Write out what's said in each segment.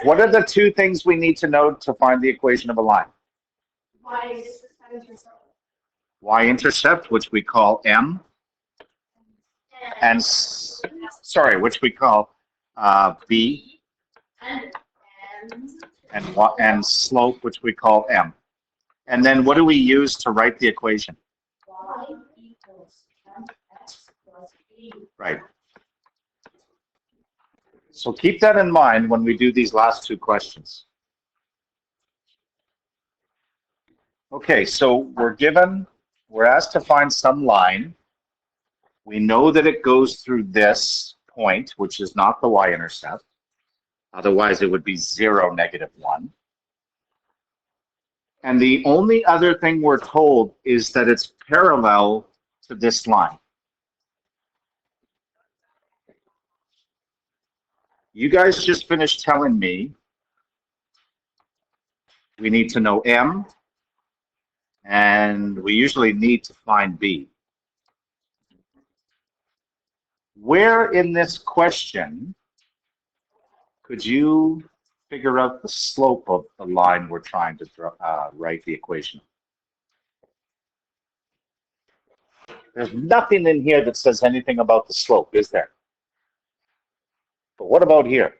What are the two things we need to know to find the equation of a line? Y-intercept, which we call M, and sorry, which we call B, and slope, which we call M. And then what do we use to write the equation? Right. So keep that in mind when we do these last two questions. Okay, so we're asked to find some line. We know that it goes through this point, which is not the y-intercept. Otherwise, it would be 0, -1. And the only other thing we're told is that it's parallel to this line. You guys just finished telling me we need to know M, and we usually need to find B. Where in this question could you figure out the slope of the line we're trying to write the equation? There's nothing in here that says anything about the slope, is there? But what about here?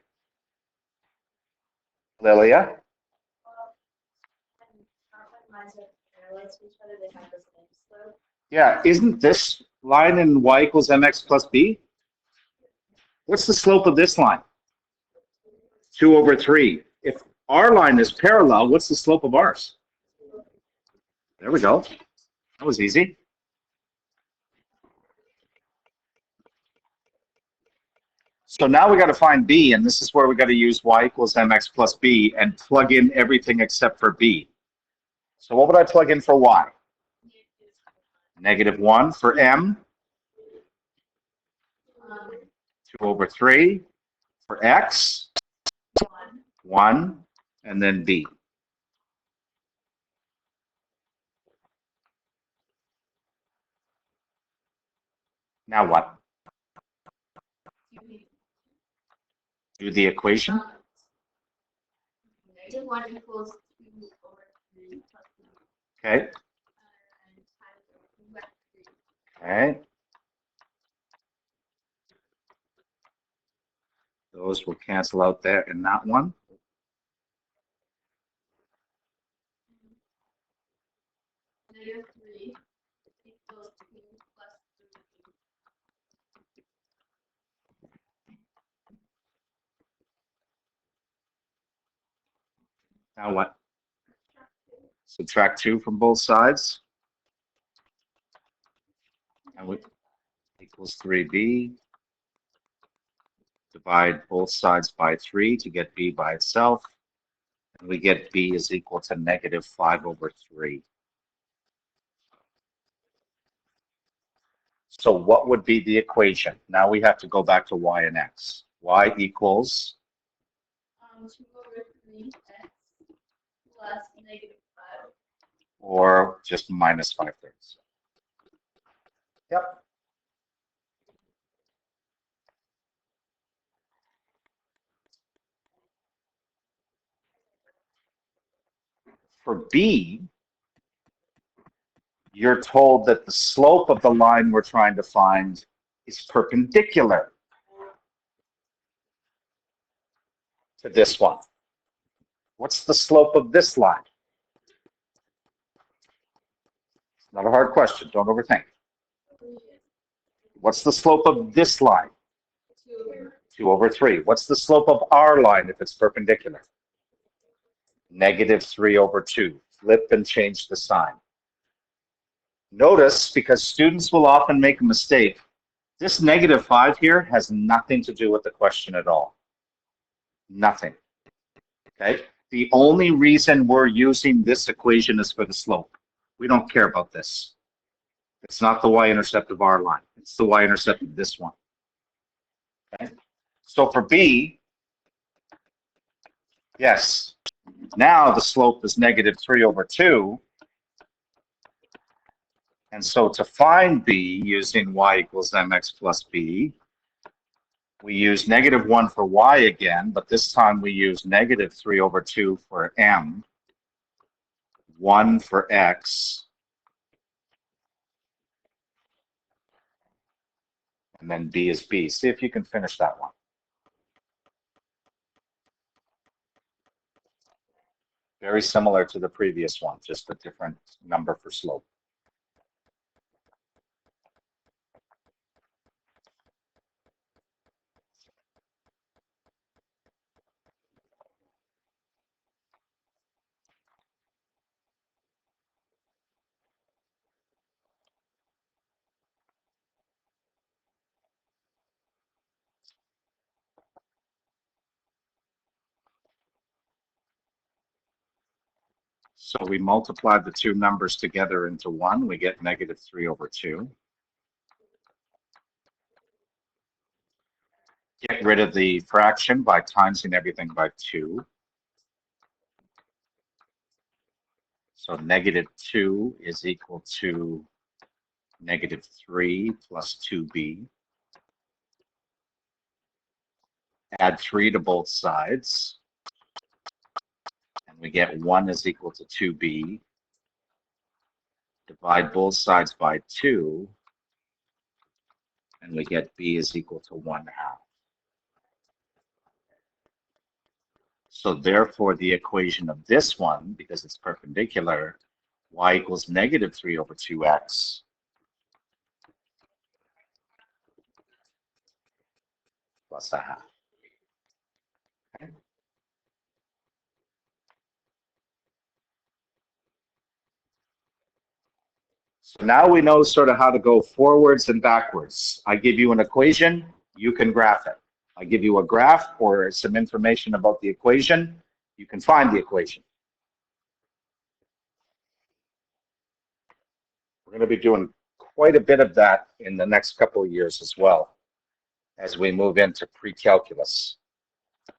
Lilia? Yeah, isn't this line in y equals mx plus b? What's the slope of this line? 2/3. If our line is parallel, what's the slope of ours? There we go. That was easy. So now we got to find b, and this is where we got to use y equals mx plus b and plug in everything except for b. So what would I plug in for y? -1 for m. 2/3 for x. 1, and then b. Now what? Do the equation. -1 equals 2/3 plus 3. Okay. Okay. Those will cancel out there in that one. -3 equals 2 plus 3. Now what? Subtract 2 from both sides. And we equals 3b. Divide both sides by 3 to get b by itself. And we get b is equal to -5/3. So what would be the equation? Now we have to go back to y and x. Y equals 2/3 x plus -5. Or just -5/3. Yep. For b, you're told that the slope of the line we're trying to find is perpendicular to this one. What's the slope of this line? Not a hard question. Don't overthink. What's the slope of this line? 2/3. What's the slope of our line if it's perpendicular? -3/2. Flip and change the sign. Notice, because students will often make a mistake, this -5 here has nothing to do with the question at all. Nothing. Okay? The only reason we're using this equation is for the slope. We don't care about this. It's not the y-intercept of our line. It's the y-intercept of this one. Okay? So for b, yes, now the slope is -3/2. And so to find b using y equals mx plus b, We use -1 for y again, but this time we use -3/2 for m, 1 for x, and then b is b. See if you can finish that one. Very similar to the previous one, just a different number for slope. So we multiply the two numbers together into 1, we get -3/2. Get rid of the fraction by timesing everything by 2. So -2 is equal to -3 plus 2b. Add 3 to both sides. And we get 1 is equal to 2b. Divide both sides by 2. And we get b is equal to 1/2. So therefore, the equation of this one, because it's perpendicular, y equals -3/2x plus 1/2. Okay. So now we know sort of how to go forwards and backwards. I give you an equation, you can graph it. I give you a graph or some information about the equation, you can find the equation. We're going to be doing quite a bit of that in the next couple of years as well, as we move into pre-calculus.